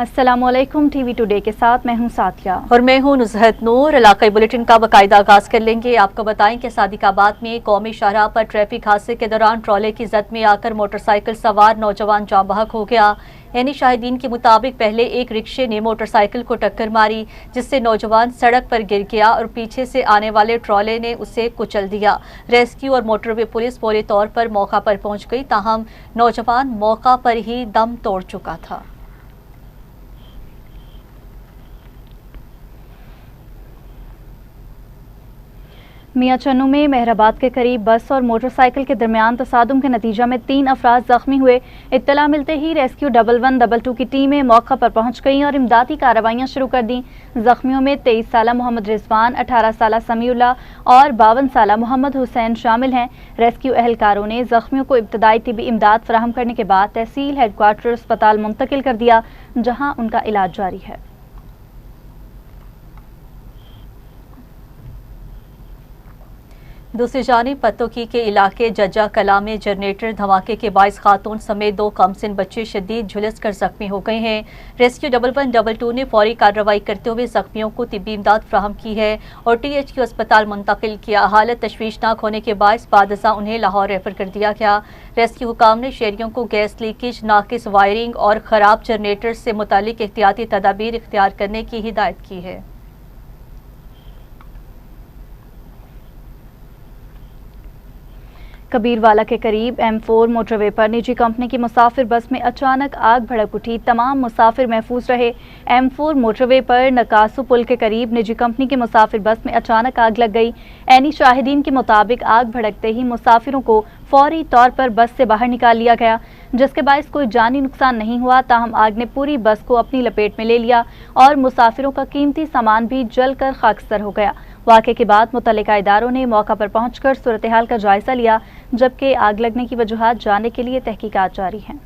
अस्सलामुअलैकुम, TV today के साथ मैं हूं साथिया और मैं हूं नुज़हत नूर। इलाकाई बुलेटिन का बाकायदा आगाज कर लेंगे। आपको बताएं कि सादिकाबाद में कौमी शाहराह पर ट्रैफिक हादसे के दौरान ट्रॉले की जद में आकर मोटरसाइकिल सवार नौजवान जाँ बहक हो गया। यानी शाहिदीन के मुताबिक पहले एक रिक्शे ने मोटरसाइकिल को टक्कर मारी, जिससे नौजवान सड़क पर गिर गया और पीछे से आने वाले ट्रॉले ने उसे कुचल दिया। रेस्क्यू और मोटरवे पुलिस पूरे तौर पर मौका पर पहुंच गई, ताहम नौजवान मौका पर ही दम तोड़ चुका था। मियां चन्नू में मेहराबाद के करीब बस और मोटरसाइकिल के दरमियान तसादुम के नतीजा में 3 अफराद जख्मी हुए। इत्तला मिलते ही रेस्क्यू 1112 की टीमें मौका पर पहुंच गईं और इमदादी कार्रवाइयां शुरू कर दी। जख्मियों में 23 साला मोहम्मद रिजवान, 18 साला समीउल्ला और 52 साला मोहम्मद हुसैन शामिल हैं। रेस्क्यू एहलकारों ने जख्मियों को इब्तदाई तिबी इमदाद फराहम करने के बाद तहसील हेडक्वार्टर अस्पताल मुंतकिल कर दिया, जहाँ उनका इलाज जारी है। दूसरी जानिब पत्तोकी के इलाके जज्जा कला में जनरेटर धमाके के बाइस खातून समेत 2 कमसिन बच्चे शदीद झुलस कर जख्मी हो गए हैं। रेस्क्यू 1122 ने फौरी कार्रवाई करते हुए जख्मियों को तिब्बी इमदाद फ्राहम की है और THQ अस्पताल मुंतकिल किया। हालत तशवीशनाक होने के बायस बादशा उन्हें लाहौर रेफर कर दिया गया। रेस्क्यू हुकाम ने शहरियों को गैस लीकेज, नाकिस वायरिंग और खराब जनरेटर से मुतालिक एहतियाती तदाबीर इख्तियार करने की हिदायत की है। कबीरवाला के करीब M4 मोटरवे पर निजी कंपनी की मुसाफिर बस में अचानक आग भड़क उठी। तमाम मुसाफिर महफूज रहे। M4 मोटरवे पर नकासू पुल के करीब निजी कंपनी की मुसाफिर बस में अचानक आग लग गई। ऐनी शाहिदीन के मुताबिक आग भड़कते ही मुसाफिरों को फौरी तौर पर बस से बाहर निकाल लिया गया, जिसके बायस कोई जानी नुकसान नहीं हुआ। ताहम आग ने पूरी बस को अपनी लपेट में ले लिया और मुसाफिरों का कीमती सामान भी जलकर खाकसर हो गया। वाक़े के बाद मुतल्लिका इदारों ने मौका पर पहुंचकर सूरत हाल का जायजा लिया, जबकि आग लगने की वजूहात जानने के लिए तहकीकात जारी हैं।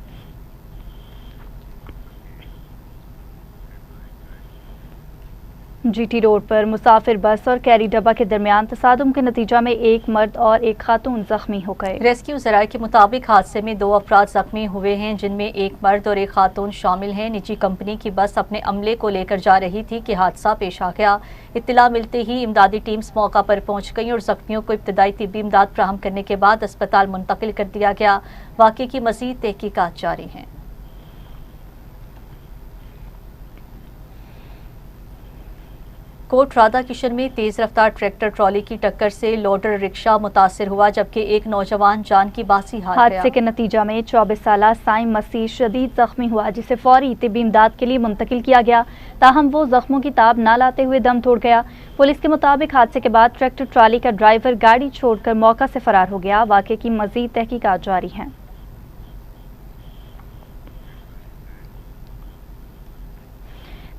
GT रोड पर मुसाफिर बस और कैरी डब्बा के दरमियान तसादुम के नतीजा में एक मर्द और एक खातून जख्मी हो गए। रेस्क्यू ज़राए के मुताबिक हादसे में 2 अफराद जख्मी हुए हैं, जिनमें एक मर्द और एक खातून शामिल हैं। निजी कंपनी की बस अपने अमले को लेकर जा रही थी कि हादसा पेश आ गया। इत्तला मिलते ही इमदादी टीम्स मौका पर पहुंच गई और जख्मियों को इब्तदाई तिब्बी इमदाद फ्राहम करने के बाद अस्पताल मुंतकिल कर दिया गया। वाक़े की मज़ीद तहकीकात जारी हैं। कोट राधा किशन में तेज रफ्तार ट्रैक्टर ट्रॉली की टक्कर से लोडर रिक्शा मुतासिर हुआ, जबकि एक नौजवान जान की बासी हार गया। हादसे के नतीजा में 24 साला साइम मसीह शदीद जख्मी हुआ, जिसे फौरी तिब्बी इमदाद के लिए मुंतकिल किया गया। ताहम वो जख्मों की ताब न लाते हुए दम तोड़ गया। पुलिस के मुताबिक हादसे के बाद ट्रैक्टर ट्रॉली का ड्राइवर गाड़ी छोड़कर मौका से फरार हो गया। वाक़े की मजीद तहकीकात जारी है।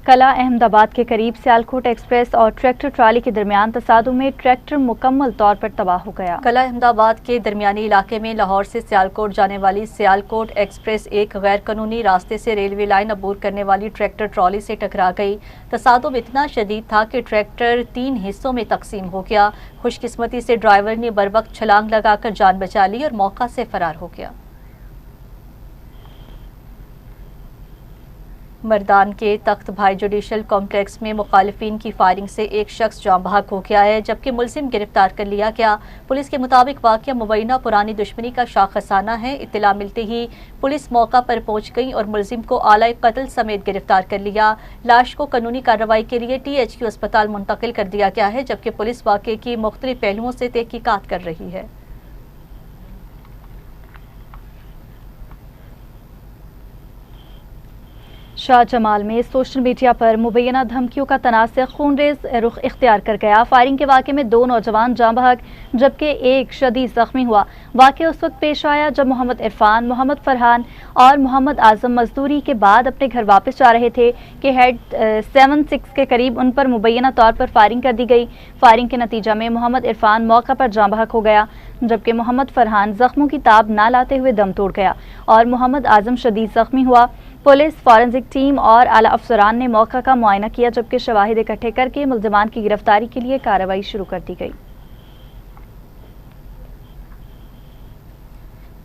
कला अहमदाबाद के करीब सियालकोट एक्सप्रेस और ट्रैक्टर ट्राली के दरमियान तसादुम में ट्रैक्टर मुकम्मल तौर पर तबाह हो गया। कला अहमदाबाद के दरमियानी इलाके में लाहौर से सियालकोट जाने वाली सियालकोट एक्सप्रेस एक गैर कानूनी रास्ते से रेलवे लाइन अबूर करने वाली ट्रैक्टर ट्रॉली से टकरा गई। तसादुम इतना शदीद था कि ट्रैक्टर 3 हिस्सों में तकसीम हो गया। खुशकिस्मती से ड्राइवर ने बरवक्त छलांग लगाकर जान बचा ली और मौका से फरार हो गया। मर्दान के तख्त भाई जुडिशल कॉम्प्लेक्स में मुखालिफिन की फायरिंग से एक शख्स जाँ बहक हो गया है, जबकि मुलजिम गिरफ्तार कर लिया गया। पुलिस के मुताबिक वाक़या मुबैना पुरानी दुश्मनी का शाखसाना है। इत्तला मिलते ही पुलिस मौका पर पहुंच गई और मुलजिम को आला कत्ल समेत गिरफ्तार कर लिया। लाश को कानूनी कार्रवाई के लिए THQ अस्पताल मुंतकिल कर दिया गया है, जबकि पुलिस वाक़े की मुख्तलिफ पहलुओं से तहकीकात कर रही है। शाहजमाल में सोशल मीडिया पर मुबैना धमकियों का तनाज़ खूनरेज रुख इख्तियार कर गया। फायरिंग के वाक़े में 2 नौजवान जाँ बहक जबकि एक शदीद जख्मी हुआ। वाक़या उस वक्त पेश आया जब मोहम्मद इरफान, मोहम्मद फरहान और मोहम्मद आजम मजदूरी के बाद अपने घर वापस जा रहे थे कि हेड 76 के करीब उन पर मुबैना तौर पर फायरिंग कर दी गई। फायरिंग के नतीजा में मोहम्मद इरफान मौका पर जाँ बहक हो गया, जबकि मोहम्मद फरहान जख्मों की ताब न लाते हुए दम तोड़ गया और मोहम्मद आजम शदीद जख्मी हुआ। पुलिस, फॉरेंसिक टीम और आला अफसरान ने मौका का मुआयना किया, जबकि शवाहिद इकट्ठे करके मुल्जिमान की गिरफ्तारी के लिए कार्रवाई शुरू कर दी गई।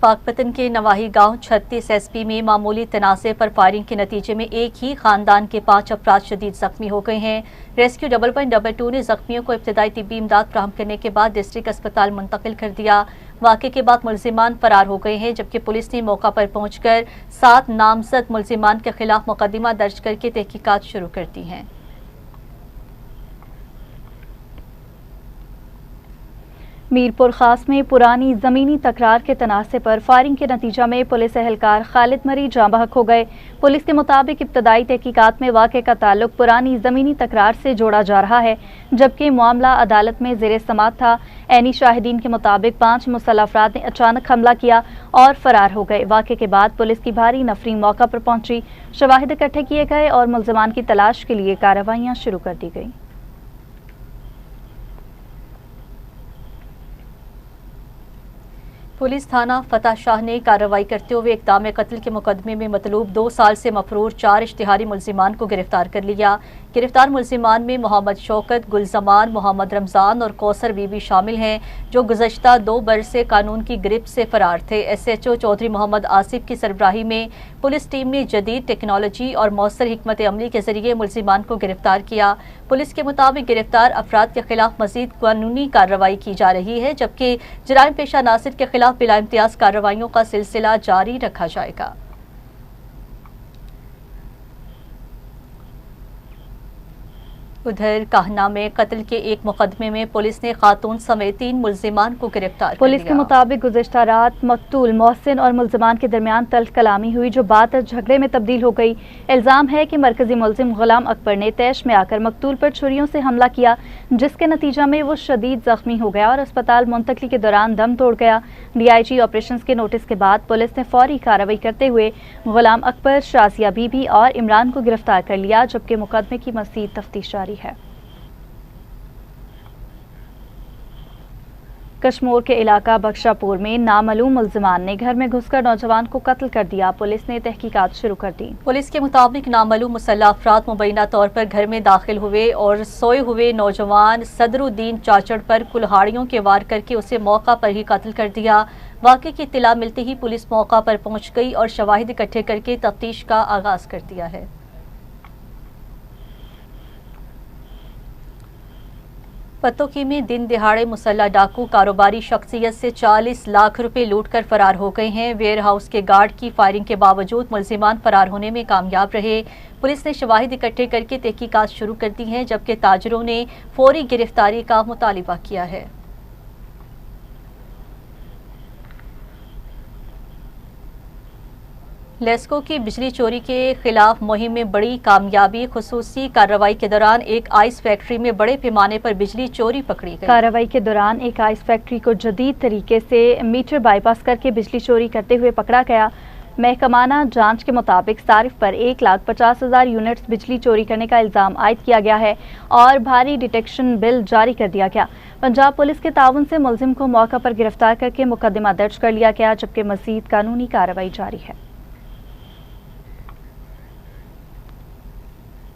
पाकपतन के नवाही गांव 36 एसपी में मामूली तनाज़े पर फायरिंग के नतीजे में एक ही खानदान के 5 अफराद शदीद जख्मी हो गए हैं। रेस्क्यू 2.2 ने जख्मियों को इब्तदाई तिब्बी इमदाद फ्राहम करने के बाद डिस्ट्रिक्ट अस्पताल मुंतकिल कर दिया। वाक़े के बाद मुल्जिमान फरार हो गए हैं, जबकि पुलिस ने मौका पर पहुंचकर 7 नामजद मुल्जिमान के खिलाफ मुकदमा दर्ज करके तहकीकात शुरू कर दी हैं। मीरपुर खास में पुरानी जमीनी तकरार के तनाज़े पर फायरिंग के नतीजा में पुलिस एहलकार खालिद मरी जाँ बहक हो गए। पुलिस के मुताबिक इब्तदाई तहकीकात में वाक़े का ताल्लुक पुरानी जमीनी तकरार से जोड़ा जा रहा है, जबकि मामला अदालत में ज़ेरे समाअत था। ऐनी शाहिदीन के मुताबिक 5 मुसल्लह अफराद ने अचानक हमला किया और फरार हो गए। वाक़े के बाद पुलिस की भारी नफरी मौका पर पहुंची, शवाहिद इकट्ठे किए गए और मुल्जिमान की तलाश के लिए कार्रवाइयाँ शुरू कर दी गई। पुलिस थाना फतह शाह ने कार्रवाई करते हुए इक़दाम कत्ल के मुकदमे में मतलूब 2 साल से मफरूर 4 इश्तिहारी मुल्जिमान को गिरफ्तार कर लिया। गिरफ्तार मुल्जिमान में मोहम्मद शौकत, गुलजमान, मोहम्मद रमज़ान और कौसर बीबी शामिल हैं, जो गुज़श्ता 2 बरस से कानून की गिरफ्त से फरार थे। SHO चौधरी मोहम्मद आसिफ की सरबराही में पुलिस टीम ने जदीद टेक्नोलॉजी और मौसर हिकमत अमली के जरिए मुल्जिमान को गिरफ्तार किया। पुलिस के मुताबिक गिरफ्तार अफराद के खिलाफ मजीद कानूनी कार्रवाई की जा रही है, जबकि जराइम पेशा नासिर के खिलाफ बिला इम्तियाज कार्रवाइयों का सिलसिला जारी रखा जाएगा। उधर काहना में कत्ल के एक मुकदमे में पुलिस ने खातून समेत 3 मुल्जिमान को गिरफ्तार कर लिया। पुलिस के मुताबिक गुज़श्ता रात मकतूल मोहसिन और मुल्जिमान के दरमियान तल्ख कलामी हुई, जो बात झगड़े में तब्दील हो गई। इल्जाम है कि मरकजी मुल्जिम गुलाम अकबर ने तैश में आकर मकतूल पर छुरियों से हमला किया, जिसके नतीजा में वो शदीद जख्मी हो गया और अस्पताल मुंतकली के दौरान दम तोड़ गया। DIG ऑपरेशंस के नोटिस के बाद पुलिस ने फौरी कार्रवाई करते हुए गुलाम अकबर, शाजिया बीबी और इमरान को गिरफ्तार कर लिया, जबकि मुकदमे की मज़ीद तफ्तीश जारी है। कश्मीर के इलाका बख्शापुर में नामालूम मुल्जिमान ने घर में घुसकर नौजवान को कत्ल कर दिया। पुलिस ने तहकीकात शुरू कर दी। पुलिस के मुताबिक नामालूम मुसल्लह अफराद मुबैना तौर पर घर में दाखिल हुए और सोए हुए नौजवान सदरुद्दीन चाचड़ पर कुल्हाड़ियों के वार करके उसे मौका पर ही कत्ल कर दिया। वाक़े की इत्तला मिलते ही पुलिस मौका पर पहुंच गई और शवाहिद इकट्ठे करके तफ्तीश का आगाज कर दिया है। पत्तोकी में दिन दिहाड़े मुसल्लह डाकू कारोबारी शख्सियत से 40 लाख रुपए लूटकर फरार हो गए हैं। वेयर हाउस के गार्ड की फायरिंग के बावजूद मुल्जिमान फरार होने में कामयाब रहे। पुलिस ने शवाहिद इकट्ठे करके तहकीकात शुरू कर दी हैं, जबकि ताजरों ने फौरी गिरफ्तारी का मुतालिबा किया है। लेस्को की बिजली चोरी के खिलाफ मुहिम में बड़ी कामयाबी। खुसूसी कार्रवाई के दौरान एक आइस फैक्ट्री में बड़े पैमाने पर बिजली चोरी पकड़ी गई। कार्रवाई के दौरान एक आइस फैक्ट्री को जदीद तरीके से मीटर बाईपास करके बिजली चोरी करते हुए पकड़ा गया। महकमाना जांच के मुताबिक सारिफ पर 1,50,000 यूनिट्स बिजली चोरी करने का इल्जाम आयद किया गया है और भारी डिटेक्शन बिल जारी कर दिया गया। पंजाब पुलिस के ताउन से मुल्जिम को मौका पर गिरफ्तार करके मुकदमा दर्ज कर लिया गया, जबकि मजीद कानूनी कार्रवाई जारी है।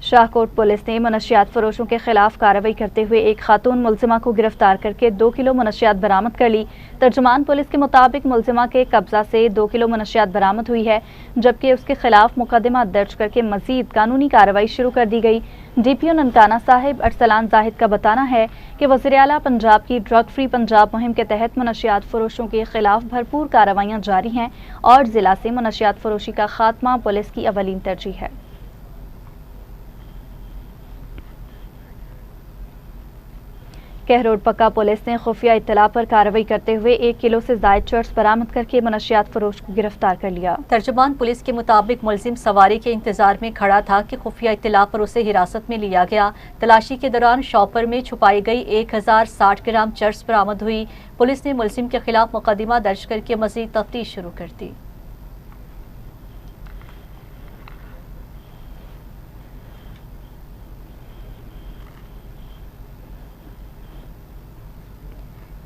शाहकोट पुलिस ने मनशियात फरोशों के खिलाफ कार्रवाई करते हुए एक खातून मुल्जिमा को गिरफ्तार करके 2 किलो मनशियात बरामद कर ली। तर्जुमान पुलिस के मुताबिक मुल्जिमा के कब्जा से 2 किलो मनशियात बरामद हुई है, जबकि उसके खिलाफ मुकदमा दर्ज करके मजीद कानूनी कार्रवाई शुरू कर दी गई। DPO ननकाना साहिब अरसलान जाहिद का बताना है कि वज़ीर आला पंजाब की ड्रग फ्री पंजाब मुहिम के तहत मनशियात फरोशों के खिलाफ भरपूर कार्रवाइयाँ जारी हैं और जिला से मनशियात फरोशी का खात्मा पुलिस की अवलीन तरजीह है। कहरोड पक्का पुलिस ने खुफिया इत्तला पर कार्रवाई करते हुए 1 किलो से जायद चर्स बरामद करके मनशियात फरोश को गिरफ्तार कर लिया। तर्जुमान पुलिस के मुताबिक मुल्जिम सवारी के इंतजार में खड़ा था कि खुफिया इत्तला पर उसे हिरासत में लिया गया। तलाशी के दौरान शॉपर में छुपाई गई 1060 ग्राम चर्स बरामद हुई। पुलिस ने मुल्जिम के खिलाफ मुकदमा दर्ज करके मजीद तफ्तीश शुरू कर दी।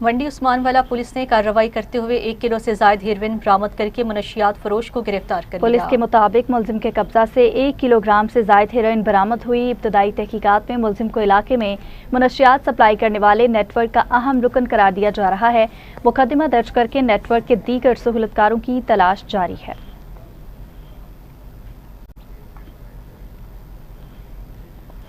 मंडी उस्मानवाला पुलिस ने कार्रवाई करते हुए 1 किलो से ज्यादा हेरोइन बरामद करके मुनशियात फरोश को गिरफ्तार कर लिया। पुलिस के मुताबिक मुलजिम के कब्जा से 1 किलोग्राम से ज्यादा हेरोइन बरामद हुई। इब्तदाई तहकीकात में मुलजिम को इलाके में मुनशियात सप्लाई करने वाले नेटवर्क का अहम रुकन करार दिया जा रहा है। मुकदमा दर्ज करके नेटवर्क के दीगर सहूलतकारों की तलाश जारी है।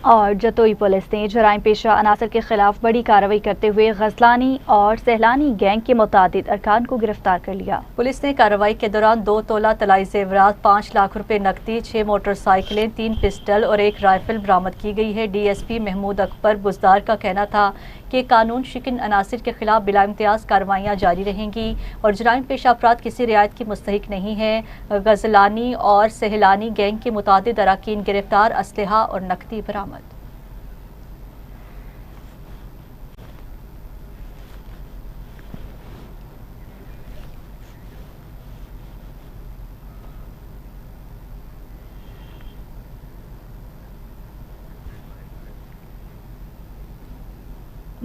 और जतोई पुलिस ने जराइम पेशा अनासर के खिलाफ बड़ी कार्रवाई करते हुए गजलानी और सहलानी गैंग के मुतादिद अरकान को गिरफ्तार कर लिया। पुलिस ने कार्रवाई के दौरान 2 तोला तलाई जेवरात, 5 लाख रुपए नकदी, 6 मोटरसाइकिलें, 3 पिस्टल और 1 राइफल बरामद की गई है। डीएसपी महमूद अकबर बुजदार का कहना था कि कानून शिकन अनासिर के खिलाफ बिला इम्तियाज कार्रवाइयाँ जारी रहेंगी और जराइम पेशा अफराद किसी रियायत की मुस्तहिक नहीं है। गजलानी और सहलानी गैंग के मुतादिद अराकीन गिरफ्तार, असलहा और नकदी बरामद।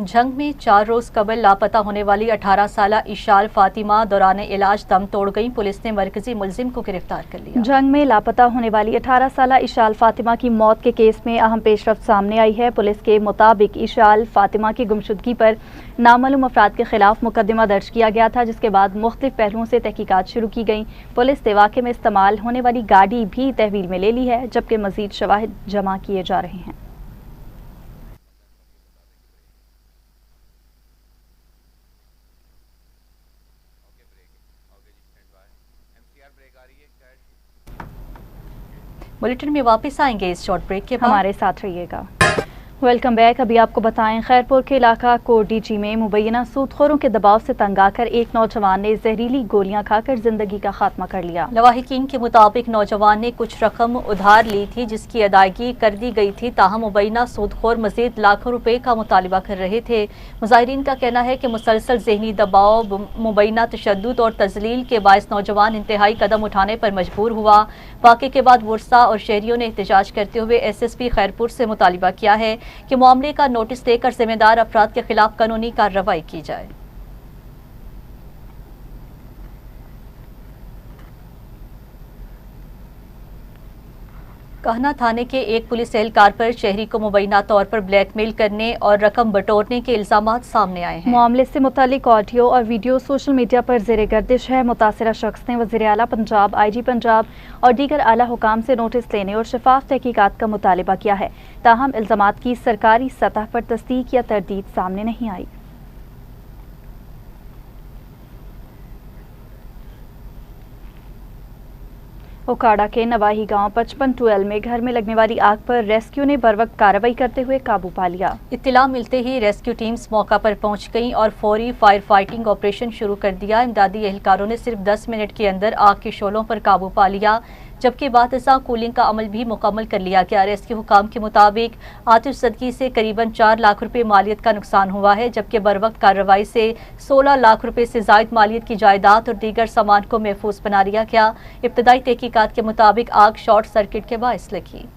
जंग में 4 रोज कबल लापता होने वाली 18 साला इशाल फातिमा दौरान इलाज दम तोड़ गई। पुलिस ने मरकजी मुलजिम को गिरफ्तार कर लिया। जंग में लापता होने वाली 18 साला इशाल फातिमा की मौत के केस में अहम पेशरफ्त सामने आई है। पुलिस के मुताबिक इशाल फातिमा की गुमशुदगी पर नामालूम अफराद के खिलाफ मुकदमा दर्ज किया गया था, जिसके बाद मुख्तलिफ पहलुओं से तहकीकात शुरू की गई। पुलिस ने वाक़े में इस्तेमाल होने वाली गाड़ी भी तहवील में ले ली है, जबकि मजीद शवाहिद जमा किए जा रहे हैं। बुलेटिन में वापस आएंगे इस शॉर्ट ब्रेक के बाद। हमारे साथ रहिएगा। Welcome back. अभी आपको बताएं, खैरपुर के इलाका कोडीची में मुबैना सूदखोरों के दबाव से तंग आकर एक नौजवान ने जहरीली गोलियां खाकर जिंदगी का खात्मा कर लिया। लवाहिकीन के मुताबिक नौजवान ने कुछ रकम उधार ली थी, जिसकी अदायगी कर दी गई थी। ताहम मुबैना सूदखोर मजीद लाखों रुपए का मुतालिबा कर रहे थे। मुजाहिरीन का कहना है कि मुसलसल जहनी दबाव, मुबैना तशद्दुद और तजलील के बायस नौजवान इंतहाई कदम उठाने पर मजबूर हुआ। वाक़े के बाद वर्सा और शहरियों ने एहतजाज करते हुए SSP खैरपुर से मुतालिबा किया है कि मामले का नोटिस देकर जिम्मेदार अफराद के खिलाफ कानूनी कार्रवाई की जाए। कहना थाने के एक पुलिस एहलकार पर शहरी को मुबैना तौर पर ब्लैकमेल करने और रकम बटोरने के इल्जामात सामने आए हैं। मामले से मुतालिक ऑडियो और वीडियो सोशल मीडिया पर ज़ेरे गर्दिश है। मुतासिरा शख्स ने वज़ीर आला पंजाब, IG पंजाब और दीगर आला हुकाम से नोटिस लेने और शफाफ तहकीकात का मुतालिबा किया है। ताहम इल्जामात की सरकारी सतह पर तस्दीक या तरदीद सामने नहीं आई। ओकाड़ा के नवाही गांव 55-12 में घर में लगने वाली आग पर रेस्क्यू ने बर वक्त कार्रवाई करते हुए काबू पा लिया। इत्तला मिलते ही रेस्क्यू टीम्स मौका पर पहुंच गईं और फौरी फायर फाइटिंग ऑपरेशन शुरू कर दिया। इमदादी एहलकारों ने सिर्फ 10 मिनट के अंदर आग के शोलों पर काबू पा लिया, जबकि बातसा कूलिंग का अमल भी मुकम्मल कर लिया गया। रेस्क्यू हुकाम के मुताबिक आतिशज़दगी से करीबन 4 लाख रुपए मालियत का नुकसान हुआ है, जबकि बर वक्त कार्रवाई से 16 लाख रुपए से ज़ायद मालियत की जायदाद और दीगर सामान को महफूज बना लिया गया। इब्तदाई तहकीकात के मुताबिक आग शॉर्ट सर्किट के बायस लगी।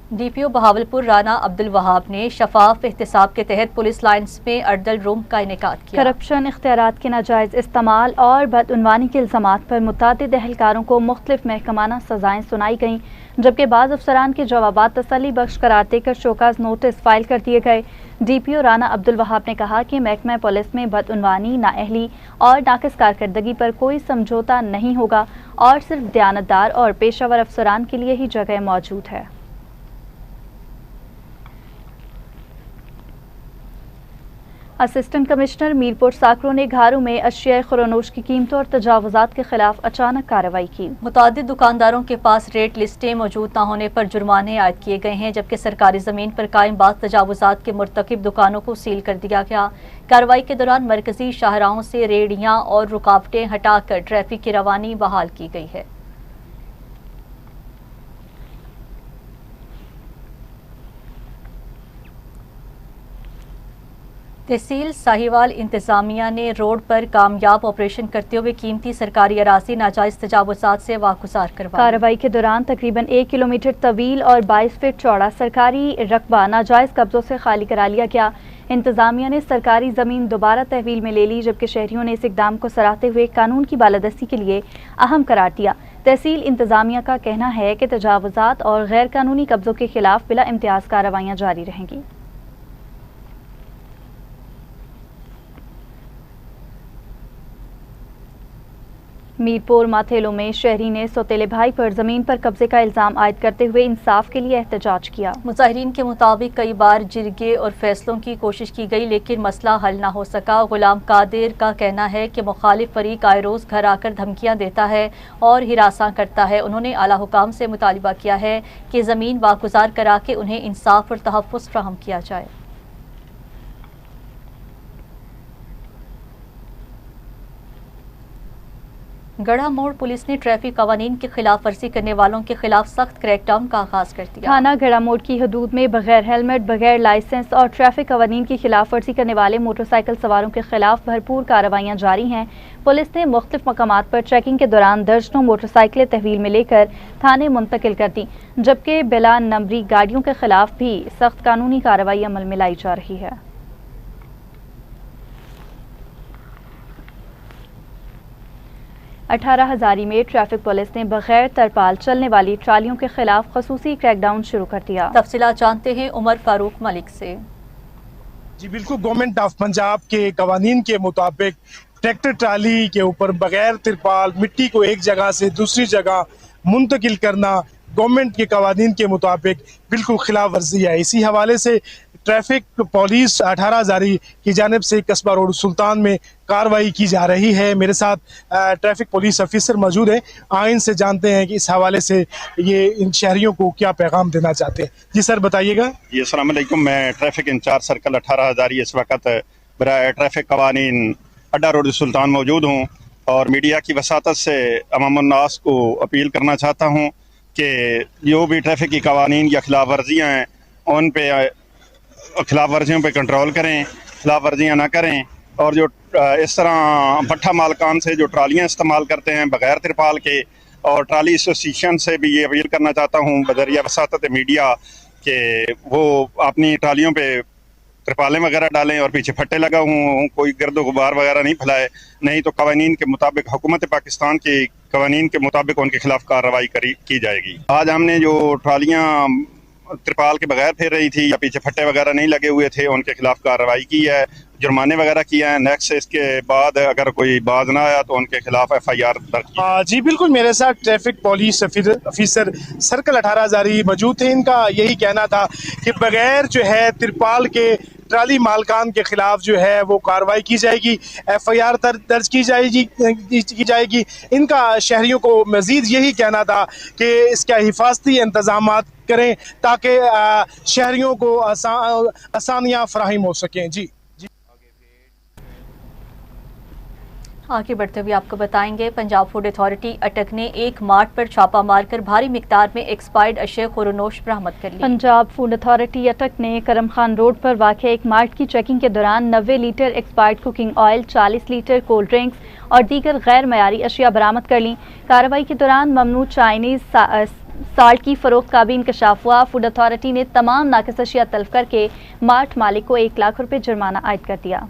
DPO बहावलपुर राना अब्दुल वहाब ने शफाफ एहतसाब के तहत पुलिस लाइन्स में अरदल रूम का इनेकाद किया। करप्शन, इख्तियारात के नाजायज इस्तेमाल और बदउनवानी के इल्जामात पर मुतादिद एहलकारों को मुख्तलिफ महकमाना सजाएं सुनाई गईं, जबकि बाज़ अफसरान के जवाबात तसल्ली बख्श करार देकर शोकाज नोटिस फाइल कर दिए गए। DPO राना अब्दुल वहाब ने कहा कि महकमा पुलिस में बदउनवानी, नाअहली और नाकिस कारकर्दगी पर कोई समझौता नहीं होगा और सिर्फ दयानतदार और पेशावर अफसरान के लिए ही जगह मौजूद है। असिस्टेंट कमिश्नर मीरपुर साकरों ने घारू में अशिया खुरानोश की कीमतों और तजावुजात के खिलाफ अचानक कार्रवाई की। मुतादिद दुकानदारों के पास रेट लिस्टें मौजूद न होने पर जुर्माने आयद किए गए हैं, जबकि सरकारी जमीन पर कायम बाज़ तजावुजात के मुर्तकिब दुकानों को सील कर दिया गया। कार्रवाई के दौरान मरकजी शाहराहों से रेहड़ियां और रुकावटें हटाकर ट्रैफिक की रवानी बहाल की गई है। तहसील साहिवाल इंतजामिया ने रोड पर कामयाब ऑपरेशन करते हुए कीमती सरकारी अराजी नाजायज तजावुजात से वागुजार करवाई। कार्रवाई के दौरान तकरीबन 1 किलोमीटर तवील और 22 फीट चौड़ा सरकारी रकबा नाजायज कब्जों से खाली करा लिया गया। इंतजामिया ने सरकारी जमीन दोबारा तहवील में ले ली, जबकि शहरियों ने इस इकदाम को सराहते हुए कानून की बालादस्ती के लिए अहम करार दिया। तहसील इंतजामिया का कहना है कि तजावुजात और गैर कानूनी कब्जों के खिलाफ बिला इम्तियाज कार्रवाइयाँ जारी रहेंगी। मीरपुर माथेलो में शहरी ने सौतेले भाई पर जमीन पर कब्जे का इल्जाम आयद करते हुए इंसाफ के लिए एहतजाज किया। मुजाहिरीन के मुताबिक कई बार जिरगे और फैसलों की कोशिश की गई, लेकिन मसला हल न हो सका। गुलाम कादिर का कहना है कि मुखालिफ फरीक आए रोज घर आकर धमकियां देता है और हिरासा करता है। उन्होंने आला हुकाम से मुतालिबा किया है कि जमीन वागुजार करा के उन्हें इंसाफ और तहफ़्फ़ुज़ फराहम किया जाए। गढ़ा मोड़ पुलिस ने ट्रैफिक कवानीन की खिलाफ वर्जी करने वालों के खिलाफ सख्त क्रैकडाउन का आगाज कर दिया। थाना गढ़ा मोड़ की हदूद में बगैर हेलमेट, बगैर लाइसेंस और ट्रैफिक कवानीन की खिलाफ वर्जी करने वाले मोटरसाइकिल सवारों के खिलाफ भरपूर कार्रवाइयाँ जारी हैं। पुलिस ने मुख्तलिफ मकामात पर चेकिंग के दौरान दर्जनों मोटरसाइकिलें तहवील में लेकर थाने मुंतकिल कर दी, जबकि बिला नंबरी गाड़ियों के खिलाफ भी सख्त कानूनी कार्रवाई अमल में लाई जा रही है। अठारह हजारी में ट्रैफिक पुलिस ने बगैर तरपाल चलने वाली ट्रालियों के खिलाफ खसूसी क्रैकडाउन शुरू कर दिया। तफसीलात जानते हैं उमर फारूक मलिक से। जी बिल्कुल, गवर्नमेंट ऑफ पंजाब के कवानीन के मुताबिक ट्रैक्टर ट्राली के ऊपर बगैर तिरपाल मिट्टी को एक जगह से दूसरी जगह मुंतकिल करना गवर्नमेंट के कवानीन के मुताबिक बिल्कुल खिलाफ वर्जी है। इसी हवाले से ट्रैफिक पुलिस 18 हजारी की जानिब से कस्बा रोड सुल्तान में कार्रवाई की जा रही है। मेरे साथ ट्रैफिक पुलिस ऑफिसर मौजूद हैं। आइन से जानते हैं कि इस हवाले से ये इन शहरियों को क्या पैगाम देना चाहते हैं। जी सर बताइएगा। जी अस्सलाम वालेकुम, मैं ट्रैफिक इंचार्ज सर्कल 18 हजारी इस वक्त बराए ट्रैफिक कवानीन अड्डा रोड सुल्तान मौजूद हूँ और मीडिया की वसातत से अवामुन्नास को अपील करना चाहता हूँ कि जो भी ट्रैफिक की कवानीन या खिलाफ वर्जियाँ हैं उन पे खिलाफ वर्जियों पे कंट्रोल करें, खिलाफ वर्जियाँ ना करें। और जो इस तरह भट्ठा मालकान से जो ट्रालियाँ इस्तेमाल करते हैं बगैर तिरपाल के, और ट्राली एसोसिएशन से भी ये अपील करना चाहता हूँ बदरिया वसातत मीडिया कि वो अपनी ट्रालियों पे तिरपालें वगैरह डालें और पीछे फट्टे लगा हूँ, कोई गर्द गुबार वगैरह नहीं फैलाए, नहीं तो कवानीन के मुताबिक हुकूमत पाकिस्तान के कवानीन के मुताबिक उनके खिलाफ कार्रवाई की जाएगी। आज हमने जो ट्रालियाँ तिरपाल के बगैर फेर रही थी या पीछे फट्टे वगैरह नहीं लगे हुए थे उनके खिलाफ कार्रवाई की है, जुर्माने वगैरह किए हैं। नेक्स्ट इसके बाद अगर कोई बाज ना आया तो उनके खिलाफ FIR दर्ज। जी बिल्कुल, मेरे साथ traffic police officer circle 18 Hazari मौजूद थे। इनका यही कहना था कि बगैर जो है तिरपाल के ट्राली मालकान के खिलाफ जो है वो कार्रवाई की जाएगी, FIR दर्ज की जाएगी। इनका शहरियों को मजीद यही कहना था कि इसका हिफाजती इंतजाम करें ताकि शहरियों को आसानियाँ फराहम हो सकें। जी आगे बढ़ते हुए आपको बताएंगे, पंजाब फूड अथॉरिटी अटक ने एक मार्ट पर छापा मारकर भारी मिकदार में एक्सपायर्ड अशे खुरनोश बरामद कर ली। पंजाब फूड अथॉरिटी अटक ने करम खान रोड पर वाक़ एक मार्ट की चेकिंग के दौरान 90 litre expired cooking oil, 40 litre cold drinks और दीगर गैर मयारी अशिया बरामद कर ली। कार्रवाई के दौरान ममनू चाइनीज साल्ट की फरोख्त का भी इंकशाफ हुआ। फूड अथॉरिटी ने तमाम नाकिस अशिया तल्फ करके मार्ट मालिक को 1 लाख रुपए जुर्माना आयद कर दिया।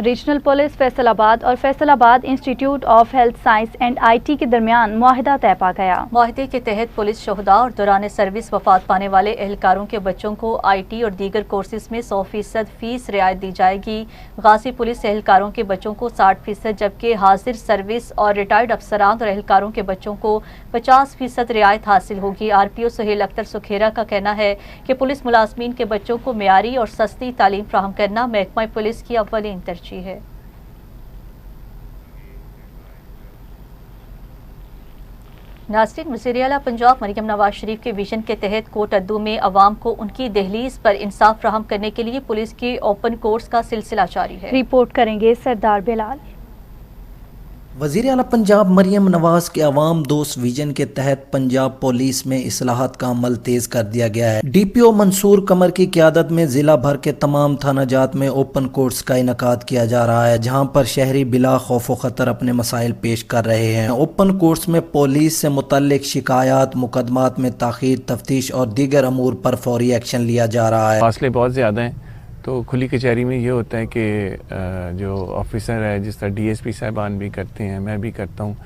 रीजनल पुलिस फैसलाबाद और Faisalabad institute of health science and IT के दरमियान मुआहिदा तय पा गया। मुआहिदे के तहत पुलिस शोहदा और दौरान सर्विस वफात पाने वाले एहलकारों के बच्चों को IT और दीगर कोर्सेज में 100% फीस रियायत दी जाएगी। गाजी पुलिस एहलकारों के बच्चों को 60%, जबकि हाजिर सर्विस और रिटायर्ड अफसरान और एहलकारों के बच्चों को 50% रियायत हासिल होगी। RPO सुहेल अख्तर सुखेरा का कहना है कि पुलिस मुलाजमीन के बच्चों को मेयारी और सस्ती तालीम फ्राहम करना महकमा पुलिस की अव्वलीन तरजीह है। नाज़रीन, वज़ीर आला पंजाब मरियम नवाज शरीफ के विजन के तहत कोट अद्दू में अवाम को उनकी दहलीज पर इंसाफ फ्राहम करने के लिए पुलिस के ओपन कोर्स का सिलसिला जारी है। रिपोर्ट करेंगे सरदार बिलाल। वज़ीर आला पंजाब मरियम नवाज के अवाम दोस्त विजन के तहत पंजाब पुलिस में इस्लाहात का अमल तेज कर दिया गया है। DPO मंसूर कमर की क़यादत में ज़िला भर के तमाम थाना जात में ओपन कोर्ट्स का इनकाद किया जा रहा है, जहां पर शहरी बिला खौफ व ख़तर अपने मसाइल पेश कर रहे हैं। ओपन कोर्ट्स में पुलिस से मुतल्लिक शिकायत, मुकदमात में ताख़ीर, तफ्तीश और दीगर अमूर पर फौरी एक्शन लिया जा रहा है। फासले बहुत ज़्यादा हैं, तो खुली कचहरी में ये होता है कि जो ऑफिसर है, जिस तरह DSP साहबान भी करते हैं, मैं भी करता हूँ,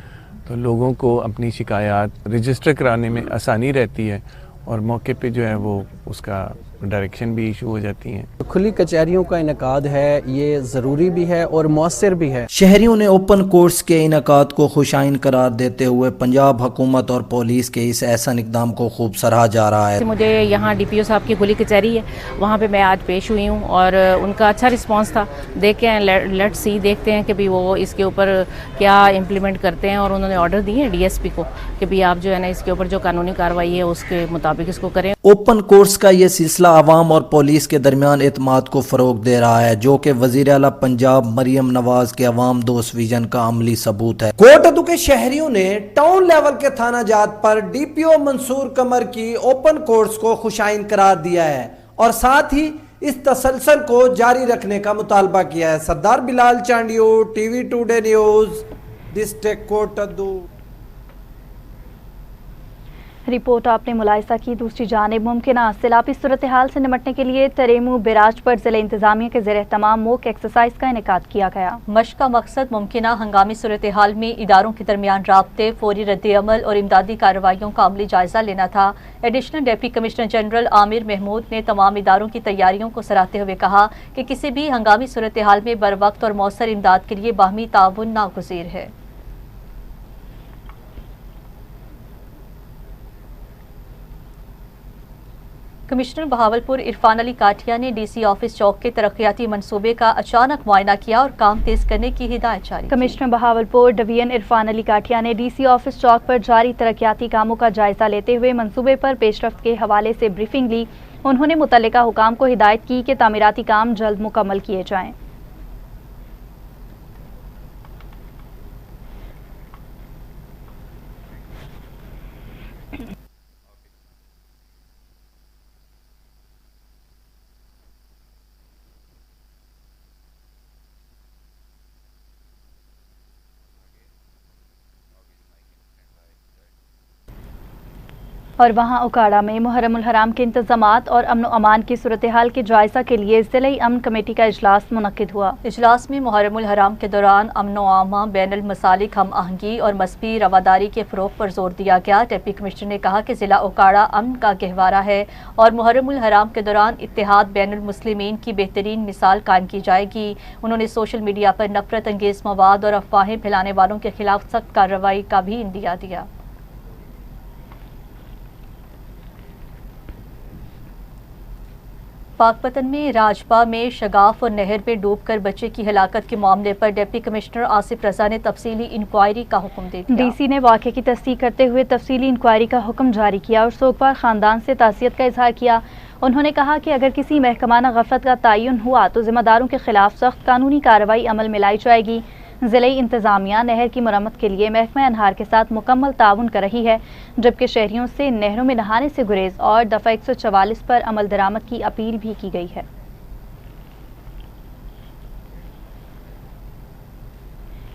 तो लोगों को अपनी शिकायत रजिस्टर कराने में आसानी रहती है और मौके पे जो है वो उसका डायरेक्शन भी इशू हो जाती हैं। तो खुली कचहरियों का इनकाद है, ये ज़रूरी भी है और मौसर भी है। शहरियों ने ओपन कोर्ट्स के इनकाद को खुशाइन करार देते हुए पंजाब हुकूमत और पुलिस के इस ऐसा इक़दाम को खूब सराहा जा रहा है। मुझे यहाँ DPO साहब की खुली कचहरी है, वहाँ पे मैं आज पेश हुई हूँ और उनका अच्छा रिस्पांस था। देखते हैं, लेट्स सी, देखते हैं कि भी वो इसके ऊपर क्या इम्प्लीमेंट करते हैं। और उन्होंने ऑर्डर दिए हैं DSP को कि भी आप जो है ना इसके ऊपर जो कानूनी कार्रवाई है उसके मुताबिक इसको करें। ओपन कोर्ट्स का ये सिलसिला अवाम और पुलिस के दरमियान एतमाद को फ़रोग दे रहा है, जो कि वज़ीर आला पंजाब मरियम नवाज के अवाम दोस्त विजन का अमली सबूत है। कोटअदू के शहरियों ने टाउन लेवल के थाना जात पर DPO मंसूर कमर की ओपन कोर्ट्स को खुशाइन करार दिया है और साथ ही इस तसलसल को जारी रखने का मुतालबा किया है। Sardar Bilal Chandio, TV today news, district Kot Addu. Report आपने मुलाहिजा की। दूसरी जानिब मुमकिन सैलाबी सूरत हाल से निपटने के लिए तरेमू बैराज पर ज़िले इंतजामिया के ज़ेर एहतमाम मॉक एक्सरसाइज का इनेकाद किया गया। मश्क का मकसद मुमकिन हंगामी सूरत हाल में इदारों के दरमियान राब्ते, फौरी रद्द-ए-अमल और इमदादी कार्रवाइयों का अमली जायजा लेना था। Additional deputy commissioner general Aamir Mahmood ने तमाम इदारों की तैयारियों को सराहते हुए कहा कि किसी भी हंगामी सूरत हाल में बर वक्त और मौसर इमदाद के लिए बाहमी ताउन नागुज़ीर है। कमिश्नर बहावलपुर इरफान अली काठिया ने DC ऑफिस चौक के तरक्याती मनसूबे का अचानक मुआयना किया और काम तेज करने की हिदायत जारी की। कमिश्नर बहावलपुर डिवीजन इरफान अली काठिया ने DC ऑफिस चौक पर जारी तरक्याती कामों का जायजा लेते हुए मनसूबे पर पेशरफ्त के हवाले से ब्रीफिंग ली। उन्होंने मुतल्लिका हुकाम को हिदायत की कि तामीराती काम जल्द मुकम्मल किए जाएँ। और वहाँ उकाड़ा में मुहर्रमुल हराम के इंतजामात और अमन अमान की सूरत हाल के जायजा के लिए ज़िले अमन कमेटी का इजलास मुनक्किद हुआ। इजलास में मुहर्रमुल हराम के दौरान अमन आमा, बैनुल मसालिक हम आहंगी और मसबी रवादारी के फ़रोग़ पर जोर दिया गया। डिप्टी कमिश्नर ने कहा कि ज़िला उकाड़ा अमन का गहवारा है और मुहर्रमुल हराम के दौरान इत्तेहाद बैनुल मुस्लिमीन की बेहतरीन मिसाल कायम की जाएगी। उन्होंने सोशल मीडिया पर नफरत अंगेज़ मवाद और अफवाहें फैलाने वालों के खिलाफ सख्त कार्रवाई का भी इंदिया दिया। पाकपतन में राजपा में शगाफ और नहर में डूबकर बच्चे की हलाकत के मामले पर डिप्टी कमिश्नर आसिफ रजा ने तफसीली इंक्वायरी का हुक्म दे दिया। DC ने वाक़े की तस्दीक करते हुए तफसीली इंक्वायरी का हुक्म जारी किया और सोगवार ख़ानदान से तासियत का इजहार किया। उन्होंने कहा कि अगर किसी महकमाना गफलत का तयन हुआ तो जिम्मेदारों के खिलाफ सख्त कानूनी कार्रवाई अमल में लाई जाएगी। ज़िले इंतज़ामिया नहर की मरम्मत के लिए महकमा अनहार के साथ मुकम्मल ताउन कर रही है, जबकि शहरियों से नहरों में नहाने से गुरेज और दफ़ा 144 पर अमल दरामद की अपील भी की गई है।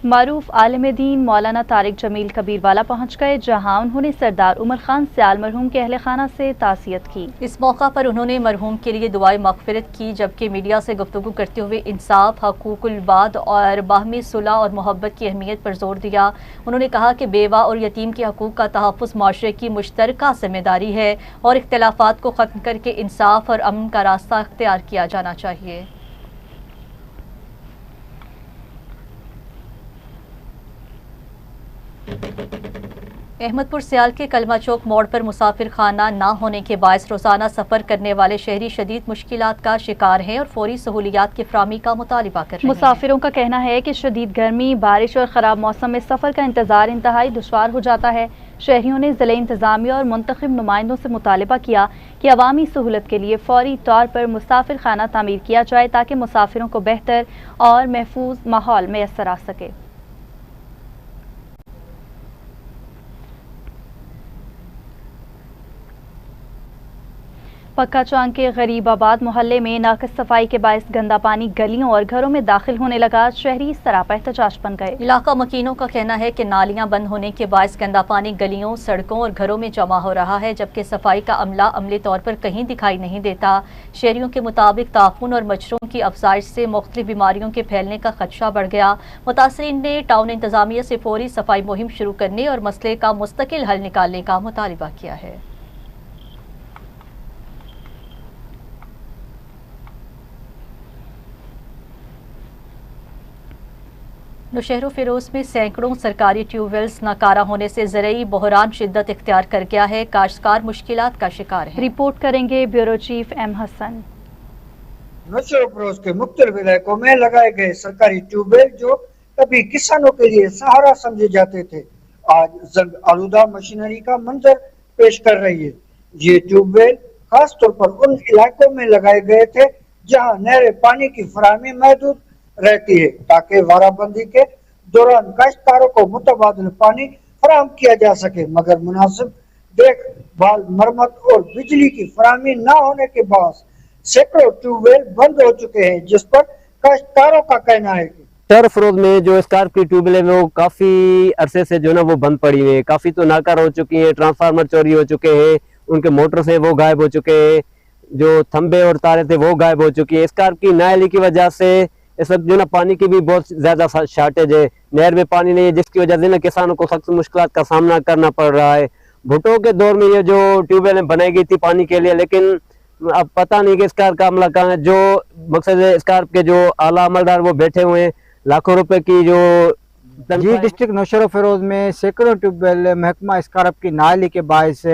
मारूफ आलिम दीन मौलाना तारिक जमील कबीरवाला पहुँच गए, जहाँ उन्होंने सरदार उमर खान सियाल मरहूम के अहले खाना से तासियत की। इस मौका पर उन्होंने मरहूम के लिए दुआए मग़फ़िरत की, जबकि मीडिया से गुफ्तगू करते हुए इंसाफ, हकूकुल बाद और बाहमी सुलह और मोहब्बत की अहमियत पर जोर दिया। उन्होंने कहा कि बेवा और यतीम के हकूक़ का तहफ़्फ़ुज़ माशरे की मुश्तरका ज़िम्मेदारी है और इख्तिलाफ़ात को ख़त्म करके इंसाफ और अमन का रास्ता अख्तियार किया जाना चाहिए। अहमदपुर सियाल के कलमा चौक मोड़ पर मुसाफिर खाना ना होने के बायस रोजाना सफर करने वाले शहरी शदीद मुश्किलात का शिकार हैं और फौरी सहूलियात की फराहमी का मुतालिबा कर रहे हैं। मुसाफिरों का कहना है कि शदीद गर्मी, बारिश और ख़राब मौसम में सफ़र का इंतज़ार इंतहाई दुश्वार हो जाता है। शहरियों ने ज़िले इंतज़ामिया और मुंतखब नुमाइंदों से मुतालिबा किया कि अवामी सहूलत के लिए फौरी तौर पर मुसाफिर खाना तामीर किया जाए ताकि मुसाफिरों को बेहतर और महफूज माहौल मैसर आ सके। पक्का चांग के गरीबाबाद मोहल्ले में नाकस सफाई के बायस गंदा पानी गलियों और घरों में दाखिल होने लगा। शहरी सरापा एहतजाज बन गए। इलाका मकीनों का कहना है कि नालियां बंद होने के बायस गंदा पानी गलियों, सड़कों और घरों में जमा हो रहा है, जबकि सफाई का अमला अमली तौर पर कहीं दिखाई नहीं देता। शहरियों के मुताबिक ताफून और मच्छरों की अफजाइश से मुख्तलिफ बीमारियों के फैलने का खदशा बढ़ गया। मुतासरीन ने टाउन इंतजामिया से फौरी सफाई मुहिम शुरू करने और मसले का मुस्तकिल हल निकालने का मुतालिबा किया है। नौशहरों फिरोज में सैकड़ों सरकारी ट्यूबवेल्स नाकारा होने से ज़रई बहरान शिद्दत इख्तियार कर गया है। काश्तकार मुश्किलात का शिकार है। रिपोर्ट करेंगे bureau chief M Hasan. Naushahro Feroz के मुख्तलिफ इलाकों में लगाए गए सरकारी ट्यूबवेल जो कभी किसानों के लिए सहारा समझे जाते थे, आज जंग आलूदा मशीनरी का मंजर पेश कर रही है। ये ट्यूबवेल खास तौर पर उन इलाकों में लगाए गए थे जहां नहरें पानी की फराहमी महदूद रहती है, ताकि वाराबंदी के दौरान काश्तकारों को मुतबादिल पानी फराहम किया जा सके। मगर मुनासिब देखभाल, मरम्मत और बिजली की फराहमी न होने के बाद सैकड़ों ट्यूबवेल बंद हो चुके हैं, जिस पर काश्तकारों का कहना है कि शहर फरोज में जो स्कार्प की ट्यूबवेल है वो काफी अरसे से जो ना वो बंद पड़ी हुई है, काफी तो नाकार हो चुकी है, ट्रांसफार्मर चोरी हो चुके हैं, उनके मोटर से वो गायब हो चुके हैं, जो थंबे और तारे थे वो गायब हो चुकी है। स्कार्प की नाअहली की वजह से इस वक्त जो ना पानी की भी बहुत ज्यादा शॉर्टेज है, नहर में पानी नहीं है, जिसकी वजह से ना किसानों को सख्त मुश्किलात का सामना करना पड़ रहा है। भुट्टो के दौर में ये जो ट्यूबवेल बनाई गई थी पानी के लिए, लेकिन अब पता नहीं कि स्कार्प का अमला कहाँ है। जो मकसद है स्कार्प के जो आला अमलदार वो बैठे हुए हैं, लाखों रुपए की जो जी डिस्ट्रिक्ट नौशहरों फिरोज में सैकड़ों ट्यूबवेल महकमा स्कार्प की नाअहली के बायस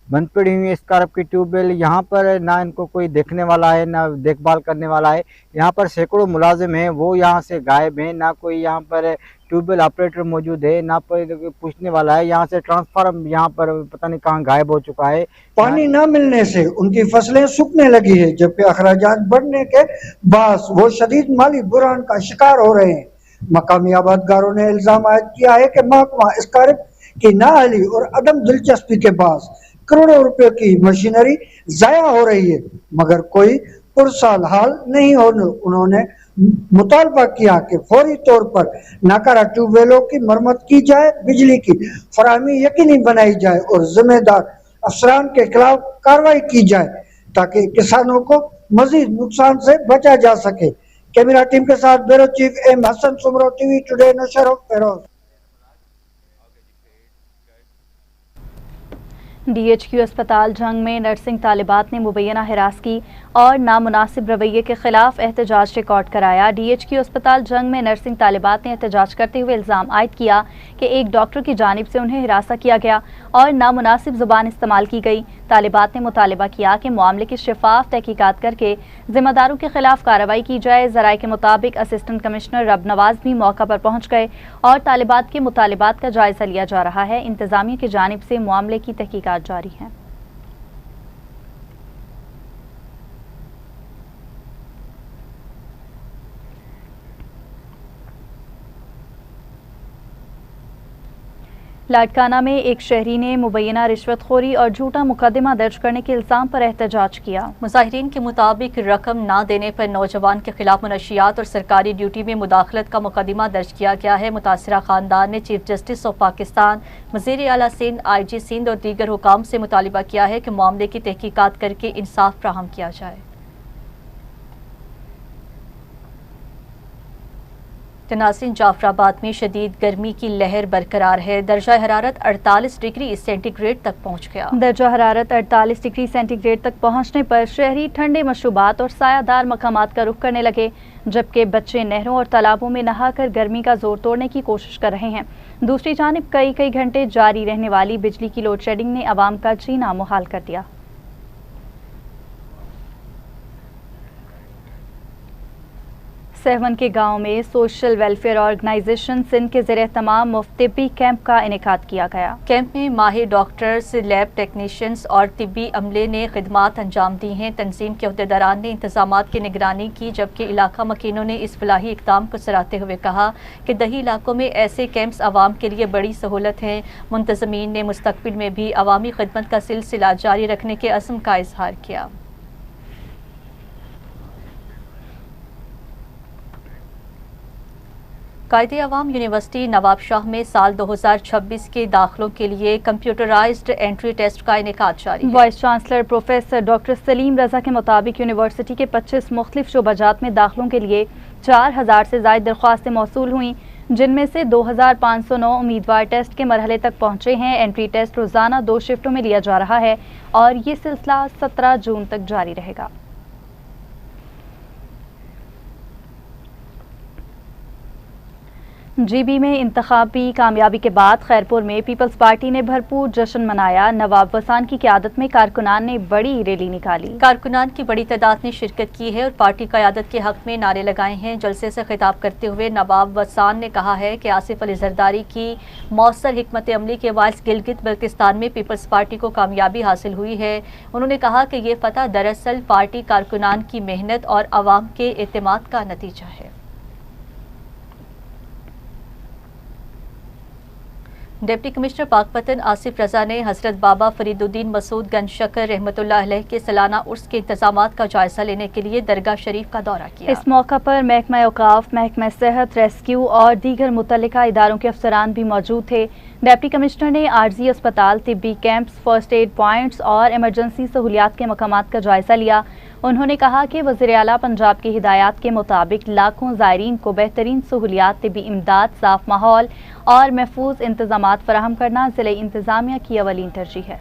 बंद पड़ी हुई है। स्कार्प की ट्यूबवेल यहाँ पर ना इनको कोई देखने वाला है, ना देखभाल करने वाला है। यहाँ पर सैकड़ों मुलाजिम हैं, वो यहाँ से गायब हैं, ना कोई यहाँ पर ट्यूबवेल ऑपरेटर मौजूद है, ना कोई पूछने वाला है। यहाँ से ट्रांसफार्म यहाँ पर पता नहीं कहाँ गायब हो चुका है। पानी न मिलने से उनकी फसलें सूखने लगी है, जबकि अखराजात बढ़ने के बाद वो शदीद माली बुरहान का शिकार हो रहे हैं। मकामी आबादगारों ने इल्जाम आयद किया है कि महकमा स्कार्प की नाअहली और अदम दिलचस्पी के बाद करोड़ों रुपए की मशीनरी जाया हो रही है, मगर कोई पुरसाल हाल नहीं होने। उन्होंने मुतालबा किया कि फौरी तौर पर नाकारा ट्यूबवेलों की मरम्मत की जाए, बिजली की फराहमी यकीनी बनाई जाए और जिम्मेदार अफसरान के खिलाफ कार्रवाई की जाए, ताकि किसानों को मजीद नुकसान से बचा जा सके। कैमरा टीम के साथ bureau chief M Hasan, Soomro TV today, Naushahro Feroz. DHQ अस्पताल जंग में नर्सिंग तालिबात ने मुबैना हिरासगी और नामुनासिब रवैये के खिलाफ एहतजाज रिकॉर्ड कराया। DHQ अस्पताल जंग में नर्सिंग तालिबात ने एहतजाज करते हुए इल्ज़ाम आयद किया कि एक डॉक्टर की जानिब से उन्हें हिरासा किया गया और नामुनासिब ज़ुबान इस्तेमाल की गई। तालिबात ने मुतालिबा किया कि मामले की शफाफ तहकीकात करके जिम्मेदारों के खिलाफ कार्रवाई की जाए। ज़राए के मुताबिक असिस्टेंट कमिश्नर रब नवाज भी मौका पर पहुँच गए और तालिबात के मुतालिबात का जायजा लिया जा रहा है। इंतजामिया की जानिब से मामले की तहकीकात जारी है। लाडकाना में एक शहरी ने मुबैना रिश्वतखोरी और झूठा मुकदमा दर्ज करने के इल्ज़ाम पर एहतजाज किया। मुजाहिरीन के मुताबिक रकम ना देने पर नौजवान के खिलाफ मनशियात और सरकारी ड्यूटी में मुदाखलत का मुकदमा दर्ज किया गया है। मुतासरा खानदान ने चीफ जस्टिस ऑफ पाकिस्तान, वज़ीर आला सिंध, IG सिंध और दीगर हुकाम से मुतालिबा किया है कि मामले की तहकीकात करके इंसाफ फ्राहम किया जाए। नाज़रीन, जाफराबाद में शदीद गर्मी की लहर बरकरार है। दर्जा हरारत 48 डिग्री सेंटीग्रेड तक पहुँच गया। दर्जा हरारत 48 डिग्री सेंटीग्रेड तक पहुँचने पर शहरी ठंडे मशरूबात और सायादार मकामात का रुख करने लगे, जबकि बच्चे नहरों और तालाबों में नहाकर गर्मी का जोर तोड़ने की कोशिश कर रहे हैं। दूसरी जानिब कई घंटे जारी रहने वाली बिजली की लोड शेडिंग ने आवाम का जीना मुहाल कर दिया। सहवन के गांव में सोशल वेलफेयर ऑर्गेनाइजेशन सिंध के ज़रिए तमाम मुफ्त तिब्बी कैंप का इनेकाद किया गया। कैंप में माहिर डॉक्टर्स, लैब टेक्नीशियंस और तिब्बी अमले ने खिदमात अंजाम दी हैं। तंजीम के अहदेदारान ने इंतजामात की निगरानी की, जबकि इलाका मकीनों ने इस फलाही इक़दाम को सराहते हुए कहा कि दही इलाकों में ऐसे कैंप्स आवाम के लिए बड़ी सहूलत हैं। मुंतज़मीन ने मुस्तक़बिल में भी अवामी खिदमत का सिलसिला जारी रखने के अज़्म का इजहार किया। कायदे अवाम यूनिवर्सिटी नवाब शाह में साल 2026 के दाखिलों के लिए कंप्यूटराइज्ड एंट्री टेस्ट का इनेकाद जारी है। Vice chancellor professor doctor Salim Raza के मुताबिक यूनिवर्सिटी के 25 मुख्तलिफ शोबाजात में दाखिलों के लिए 4000 से ज़ायद दरख्वास्तें मौसूल हुई, जिनमें से 2509 उम्मीदवार टेस्ट के मरहले तक पहुँचे हैं। एंट्री टेस्ट रोज़ाना 2 शिफ्टों में लिया जा रहा है और ये सिलसिला 17 जून तक जारी रहेगा। जीबी में इंतखाबी कामयाबी के बाद खैरपुर में पीपल्स पार्टी ने भरपूर जश्न मनाया। नवाब वसान की क़यादत में कारकुनान ने बड़ी रैली निकाली। कारकुनान की बड़ी तादाद ने शिरकत की है और पार्टी क़यादत के हक में नारे लगाए हैं। जलसे से खिताब करते हुए नवाब वसान ने कहा है कि आसिफ अली जरदारी की मौसर हिकमत अमली के बायस गिलगित बल्तिस्तान में पीपल्स पार्टी को कामयाबी हासिल हुई है। उन्होंने कहा कि ये फतह दरअसल पार्टी कारकुनान की मेहनत और अवाम के एतमाद का नतीजा है। डिप्टी कमिश्नर पाकपतन आसिफ रजा ने हजरत बाबा फरीदुद्दीन मसूद गंज शकर रहमतुल्लाह अलैह के सालाना उर्स के इंतजामात का जायजा लेने के लिए दरगाह शरीफ का दौरा किया। इस मौका पर महकमा औकाफ, महकमा सेहत, रेस्क्यू और दीगर मुतल्लिका इदारों के अफसरान भी मौजूद थे। डिप्टी कमिश्नर ने आर्जी अस्पताल, तिब्बी कैंप्स, फर्स्ट एड पॉइंट्स और इमरजेंसी सहूलियात के मकामात का जायजा लिया। उन्होंने कहा कि वज़ीर आला पंजाब की हिदायत के मुताबिक लाखों ज़ायरीन को बेहतरीन सहूलियात, तिब्बी इमदाद, साफ माहौल और महफूज इंतजामात फराहम करना ज़िले इंतज़ामिया की अवलीन तरजीह है।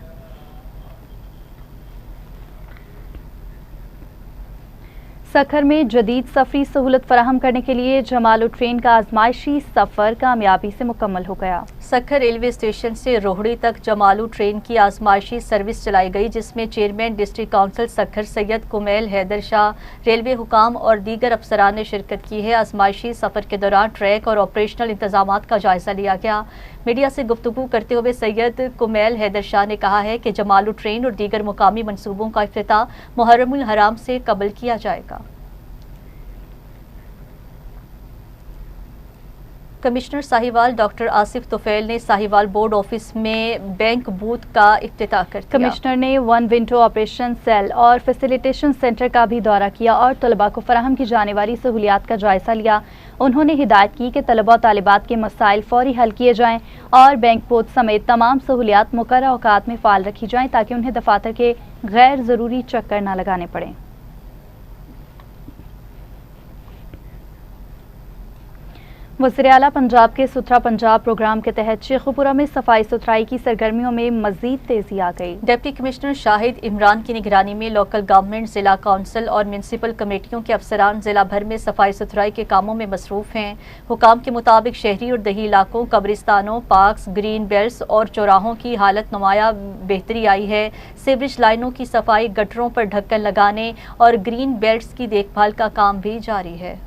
सखर में जदीद सफरी सहूलत फराहम करने के लिए जमालू ट्रेन का आजमाइशी सफ़र कामयाबी से मुकम्मल हो गया। सखर रेलवे स्टेशन से रोहड़ी तक जमालू ट्रेन की आजमाइशी सर्विस चलाई गई, जिसमें chairman district council Sukkur Syed Kumail Haider Shah, railway हुकाम और दीगर अफसरान ने शिरकत की है। आजमाइशी सफ़र के दौरान ट्रैक और ऑपरेशनल इंतजामात का जायजा लिया गया। मीडिया से गुफ्तगू करते हुए सैयद कुमैल हैदर शाह ने कहा है कि जमालू ट्रेन और दीगर मुकामी मनसूबों का इफ्तिताह मुहर्रमुल हराम से कबल किया जाएगा। कमिश्नर साहिवाल डॉक्टर आसिफ तुफैल ने साहिवाल बोर्ड ऑफिस में बैंक बूथ का इफ्तिताह कर दिया। कमिश्नर ने 1 विंडो ऑपरेशन सेल और फैसिलिटेशन सेंटर का भी दौरा किया और तलबा को फराहम की जाने वाली सहूलियात का जायजा लिया। उन्होंने हिदायत की कि तलबा तालिबात के मसाइल फौरी हल किए जाएं और बैंक बूथ समेत तमाम सहूलियात मुकर्रर औकात में फ़ाल रखी जाएं ताकि उन्हें दफातर के गैर ज़रूरी चक्कर न लगाने पड़ें। वज़ीर आला पंजाब के सुथरा पंजाब प्रोग्राम के तहत शेखुपुरा में सफाई सुथराई की सरगर्मियों में मजीद तेजी आ गई। डिप्टी कमिश्नर शाहिद इमरान की निगरानी में लोकल गवर्नमेंट, जिला काउंसिल और म्यूनसिपल कमेटियों के अफसरान जिला भर में सफाई सुथराई के कामों में मसरूफ हैं। हुकाम के मुताबिक शहरी और दही इलाकों, कब्रिस्तानों, पार्क्स, ग्रीन बेल्ट्स और चौराहों की हालत नुमाया बेहतरी आई है। सीवरेज लाइनों की सफाई, गटरों पर ढक्कन लगाने और ग्रीन बेल्ट्स की देखभाल का काम भी जारी है।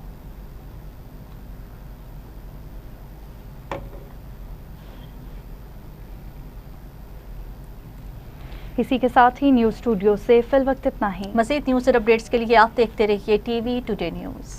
इसी के साथ ही न्यूज़ स्टूडियो से फिल वक्त इतना ही। मज़ीद न्यूज़ और अपडेट्स के लिए आप देखते रहिए टीवी टुडे न्यूज़।